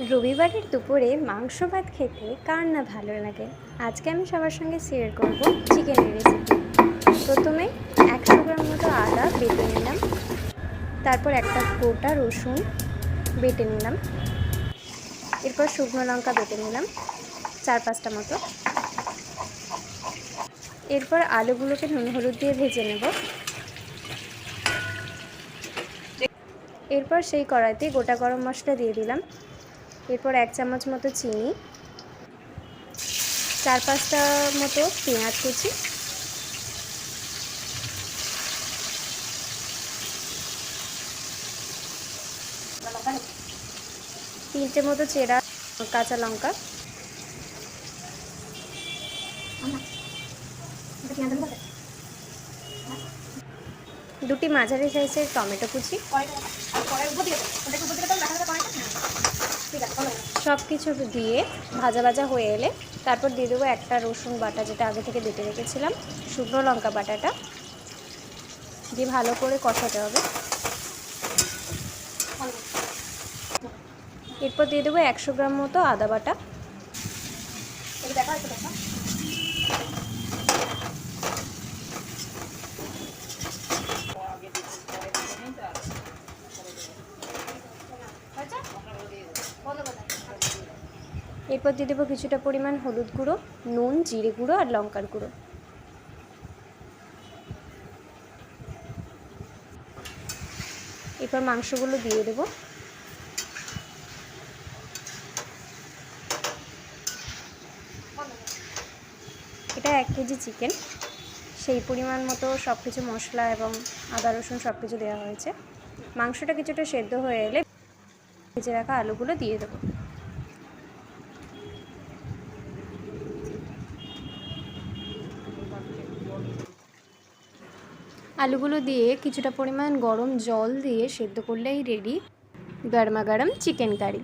রবিবারের দুপুরে মাংস ভাত খেতে কার না ভালো লাগে। আজকে আমি সবার সঙ্গে শেয়ার করব চিকেনের রেসিপি। প্রথমে 100 গ্রাম মতো আদা বেটে নিলাম, তারপর একটা গোটা রসুন বেটে নিলাম, এরপর শুকনো লঙ্কা বেটে নিলাম 4-5টা মতো। এরপর আলুগুলোকে নুন হলুদ দিয়ে ভেজে নেব। এরপর সেই কড়াইতে গোটা গরম মশলা দিয়ে দিলাম, এরপর 1 চামচ মতো চিনি, 4-5টা মতো পেঁয়াজ কুচি, তিনটে মতো চেরা কাঁচা লঙ্কা, দুটি মাঝারি সাইজের টমেটো কুচি, সব কিছু দিয়ে ভাজা ভাজা হয়ে এলে তারপর দিয়ে দেবো একটা রসুন বাটা, যেটা আগে থেকে বেটে রেখেছিলাম, শুকনো লঙ্কা বাটাটা দিয়ে ভালো করে কষাতে হবে। এরপর দিয়ে দেবো 100 গ্রাম মতো আদা বাটা, এরপর দিয়ে দেবো কিছুটা পরিমাণ হলুদ গুঁড়ো, নুন, জিরে গুঁড়ো আর লঙ্কার গুঁড়ো। এরপর মাংসগুলো দিয়ে দেবো। এটা 1 কেজি চিকেন, সেই পরিমাণ মতো সব কিছু মশলা এবং আদা রসুন সব কিছু দেওয়া হয়েছে। মাংসটা কিছুটা সেদ্ধ হয়ে এলে ভেজে রাখা আলুগুলো দিয়ে দেবো। আলুগুলো দিয়ে কিছুটা পরিমাণ গরম জল দিয়ে সেদ্ধ করলেই রেডি গরমা গরম চিকেন কারি।